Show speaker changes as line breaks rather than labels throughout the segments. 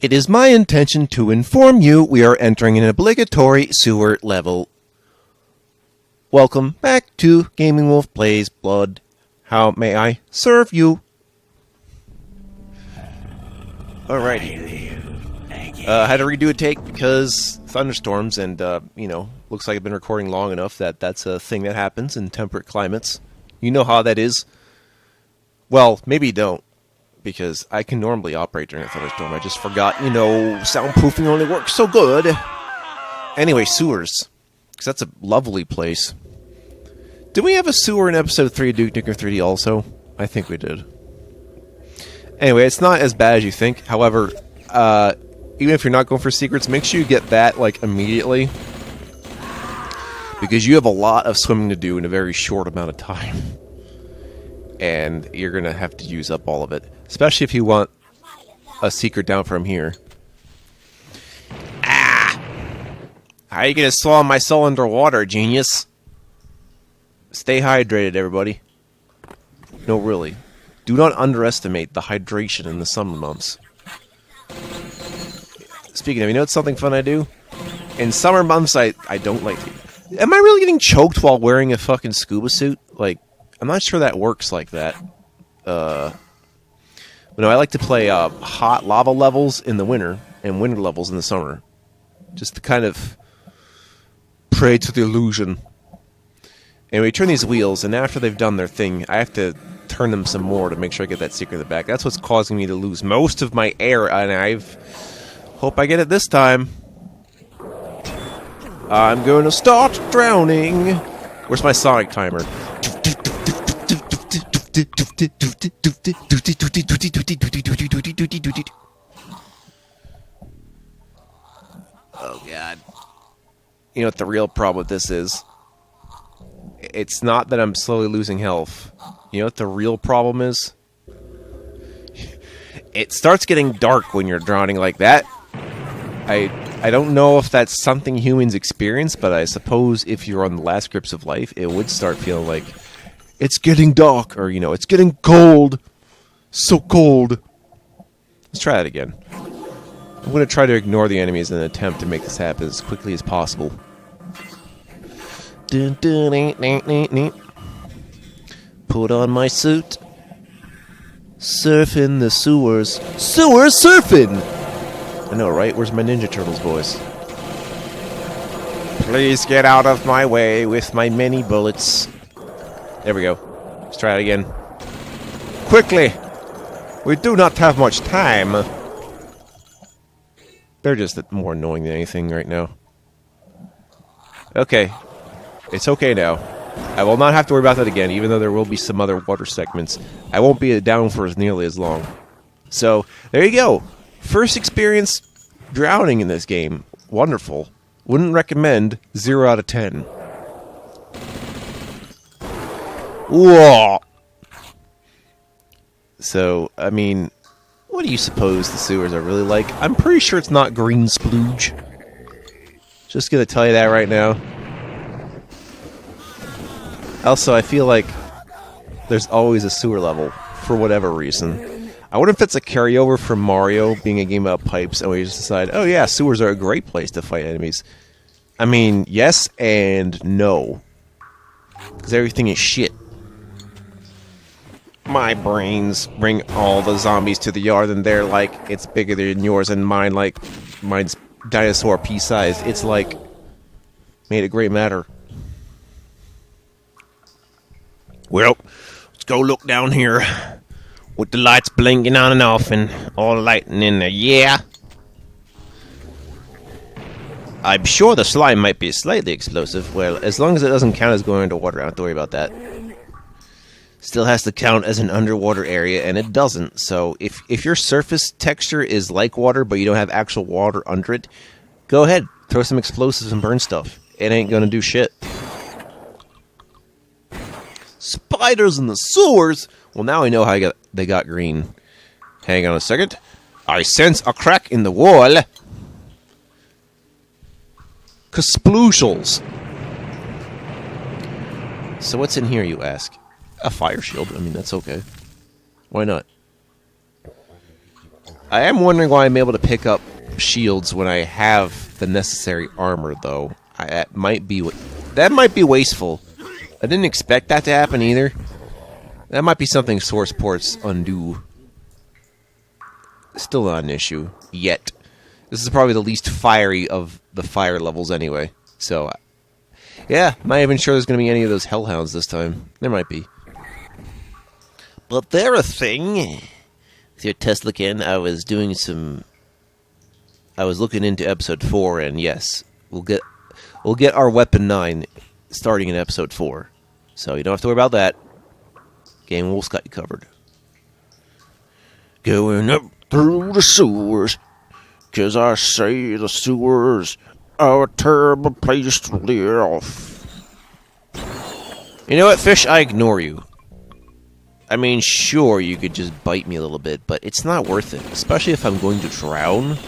It is my intention to inform you we are entering an obligatory sewer level. Welcome back to Gaming Wolf Plays Blood. How may I serve you? Alrighty. I had to redo a take because thunderstorms and, looks like I've been recording long enough that that's a thing that happens in temperate climates. You know how that is. Well, maybe you don't, because I can normally operate during a thunderstorm. I just forgot, soundproofing only works so good. Anyway, sewers. Because that's a lovely place. Did we have a sewer in episode 3 of Duke Nukem 3D also? I think we did. Anyway, it's not as bad as you think. However, even if you're not going for secrets, make sure you get that, immediately. Because you have a lot of swimming to do in a very short amount of time. And you're going to have to use up all of it. Especially if you want a secret down from here. Ah! How are you going to swallow my soul underwater, genius? Stay hydrated, everybody. No, really. Do not underestimate the hydration in the summer months. Speaking of, what's something fun I do? In summer months, I don't like to... Am I really getting choked while wearing a fucking scuba suit? I'm not sure that works like that. But no, I like to play hot lava levels in the winter and winter levels in the summer. Just to kind of prey to the illusion. Anyway, turn these wheels, and after they've done their thing, I have to turn them some more to make sure I get that secret in the back. That's what's causing me to lose most of my air, and hope I get it this time. I'm going to start drowning. Where's my Sonic timer? Oh, God. You know what the real problem with this is? It's not that I'm slowly losing health. You know what the real problem is? It starts getting dark when you're drowning like that. I don't know if that's something humans experience, but I suppose if you're on the last grips of life, it would start feeling like it's getting dark, or, it's getting cold. So cold. Let's try that again. I'm going to try to ignore the enemies in an attempt to make this happen as quickly as possible. Put on my suit. Surf in the sewers. Sewer surfing! I know, right? Where's my Ninja Turtles voice? Please get out of my way with my many bullets. There we go. Let's try it again. Quickly! We do not have much time. They're just more annoying than anything right now. Okay. It's okay now. I will not have to worry about that again, even though there will be some other water segments. I won't be down for nearly as long. So, there you go. First experience drowning in this game. Wonderful. Wouldn't recommend. 0 out of 10. Whoa! So, what do you suppose the sewers are really like? I'm pretty sure it's not green splooge. Just gonna tell you that right now. Also, I feel like there's always a sewer level, for whatever reason. I wonder if it's a carryover from Mario being a game about pipes, and we just decide, oh yeah, sewers are a great place to fight enemies. Yes and no. Because everything is shit. My brains bring all the zombies to the yard, and they're like, it's bigger than yours, and mine's dinosaur pea-sized. It's like, made a great matter. Well, let's go look down here. With the lights blinking on and off and all the lighting in there. Yeah. I'm sure the slime might be slightly explosive. Well, as long as it doesn't count as going underwater, I don't have to worry about that. Still has to count as an underwater area, and it doesn't. So if your surface texture is like water, but you don't have actual water under it, go ahead. Throw some explosives and burn stuff. It ain't gonna do shit. Spiders in the sewers? Well, now I know how they got green. Hang on a second. I sense a crack in the wall. Kasploozles. So what's in here, you ask? A fire shield. That's okay. Why not? I am wondering why I'm able to pick up shields when I have the necessary armor, though. That might be wasteful. I didn't expect that to happen either. That might be something source ports undo. Still not an issue yet. This is probably the least fiery of the fire levels anyway. So, yeah, not even sure there's going to be any of those hellhounds this time. There might be. But they're a thing. Here, Teslakin, I was looking into episode 4, and yes, we'll get our weapon 9 starting in episode 4. So you don't have to worry about that. Game Wolf's got you covered. Going up through the sewers, 'cause I say the sewers are a terrible place to live. You know what, fish? I ignore you. I mean, sure, you could just bite me a little bit, but it's not worth it, especially if I'm going to drown.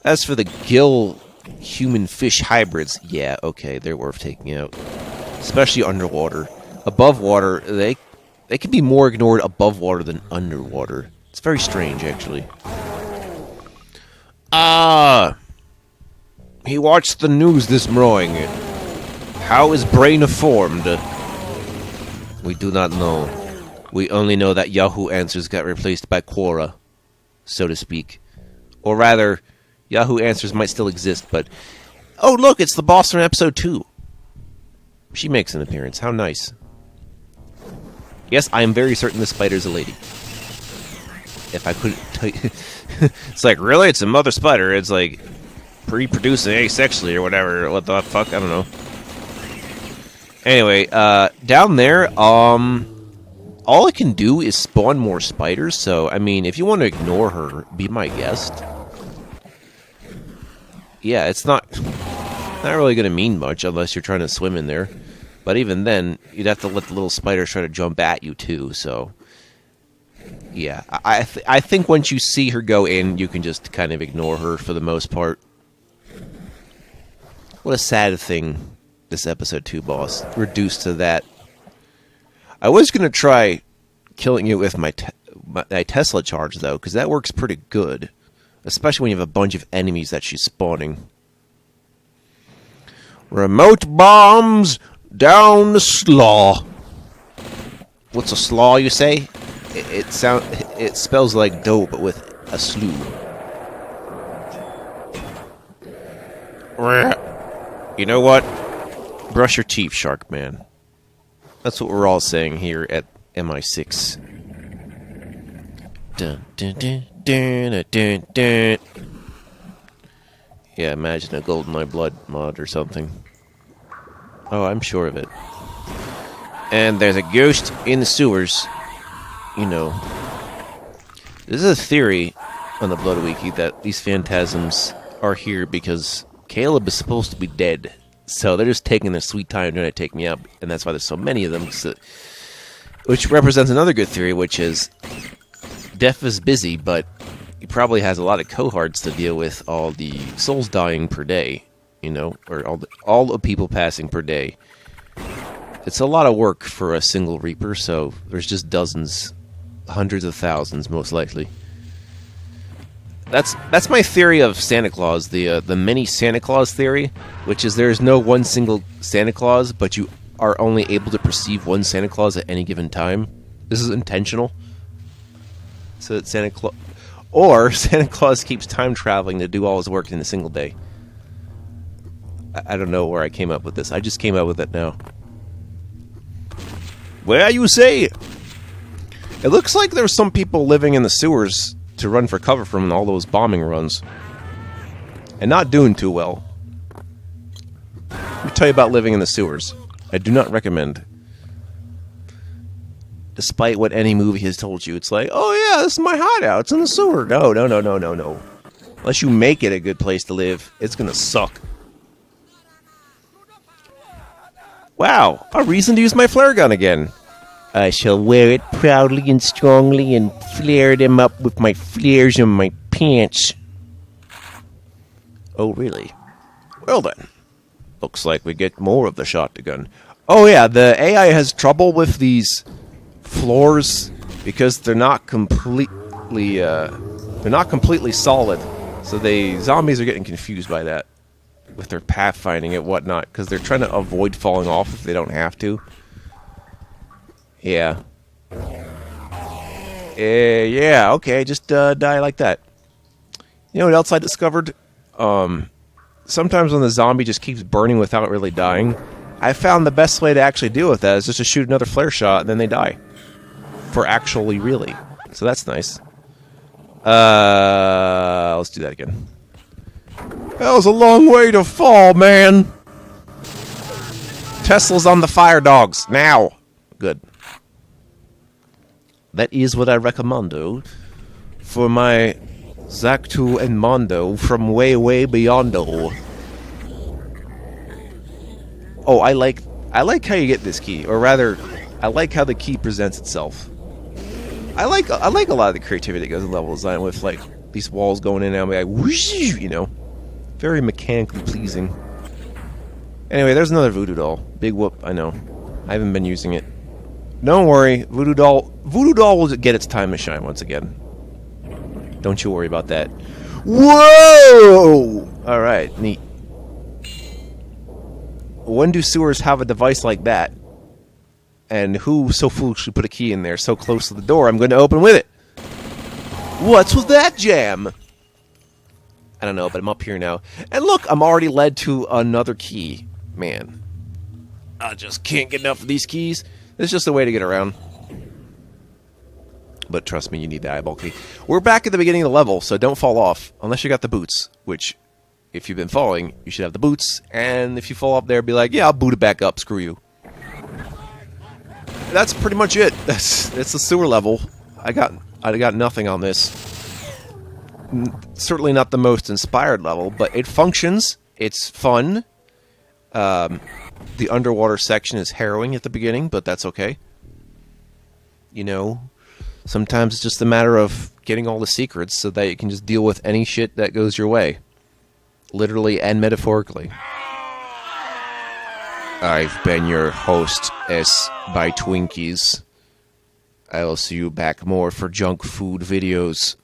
As for the gill human-fish hybrids, yeah, okay, they're worth taking out. Especially underwater. Above water, they can be more ignored above water than underwater. It's very strange, actually. He watched the news this morning. How is brain formed? We do not know. We only know that Yahoo Answers got replaced by Quora, so to speak. Or rather, Yahoo Answers might still exist, but... Oh, look, it's the boss from episode 2. She makes an appearance. How nice. Yes, I am very certain the spider's a lady. If I couldn't tell you... It's like, really? It's a mother spider. It's like reproducing asexually or whatever. What the fuck? I don't know. Anyway, down there, all it can do is spawn more spiders, so, I mean, if you want to ignore her, be my guest. Yeah, it's not really going to mean much unless you're trying to swim in there. But even then, you'd have to let the little spiders try to jump at you, too, so... Yeah, I think once you see her go in, you can just kind of ignore her for the most part. What a sad thing. This episode 2 boss reduced to that. I was gonna try killing it with my Tesla charge though, because that works pretty good, especially when you have a bunch of enemies that she's spawning. Remote bombs down the slaw. What's a slaw, you say? It spells like dough, but with a slew. You know what? Brush your teeth, Shark Man. That's what we're all saying here at MI6. Dun, dun, dun, dun, dun, dun. Yeah, imagine a GoldenEye Blood mod or something. Oh, I'm sure of it. And there's a ghost in the sewers. You know. This is a theory on the Blood Wiki that these phantasms are here because Caleb is supposed to be dead. So they're just taking their sweet time trying to take me out, and that's why there's so many of them. So, which represents another good theory, which is Death is busy, but he probably has a lot of cohorts to deal with all the souls dying per day, you know, or all the people passing per day. It's a lot of work for a single Reaper, so there's just dozens, hundreds of thousands, most likely. That's my theory of Santa Claus, the mini Santa Claus theory, which is there's no one single Santa Claus, but you are only able to perceive one Santa Claus at any given time. This is intentional. So that Santa Claus keeps time traveling to do all his work in a single day. I don't know where I came up with this. I just came up with it now. Well, you say? It looks like there's some people living in the sewers to run for cover from all those bombing runs. And not doing too well. Let me tell you about living in the sewers. I do not recommend. Despite what any movie has told you, it's like, oh yeah, this is my hideout, it's in the sewer. No. Unless you make it a good place to live, it's gonna suck. Wow, a reason to use my flare gun again. I shall wear it proudly and strongly and flare them up with my flares in my pants. Oh, really? Well then. Looks like we get more of the shotgun. Oh yeah, the AI has trouble with these floors because they're not complete. completely solid. So zombies are getting confused by that with their pathfinding and whatnot because they're trying to avoid falling off if they don't have to. Yeah. Yeah, okay, just die like that. You know what else I discovered? Sometimes when the zombie just keeps burning without really dying, I found the best way to actually deal with that is just to shoot another flare shot and then they die. For actually really. So that's nice. Let's do that again. That was a long way to fall, man! Tesla's on the fire dogs, now! Good. That is what I recommendo for my Zactu and Mondo from way, way beyond-o. Oh, I like how you get this key, or rather, I like how the key presents itself. I like a lot of the creativity that goes in level design with like these walls going in and out, like whoosh, you know, very mechanically pleasing. Anyway, there's another voodoo doll. Big whoop, I know. I haven't been using it. Don't worry, voodoo doll will get its time to shine once again. Don't you worry about that. Whoa! All right, neat. When do sewers have a device like that? And who so foolishly put a key in there so close to the door I'm going to open with it? What's with that jam? I don't know, but I'm up here now. And look, I'm already led to another key. Man, I just can't get enough of these keys. It's just a way to get around. But trust me, you need the eyeball key. We're back at the beginning of the level, so don't fall off. Unless you got the boots, which, if you've been falling, you should have the boots. And if you fall off there, be like, yeah, I'll boot it back up. Screw you. That's pretty much it. It's the sewer level. I got nothing on this. Certainly not the most inspired level, but it functions. It's fun. The underwater section is harrowing at the beginning, but that's okay. You know, sometimes it's just a matter of getting all the secrets so that you can just deal with any shit that goes your way. Literally and metaphorically. I've been your host, S by Twinkies. I will see you back more for junk food videos.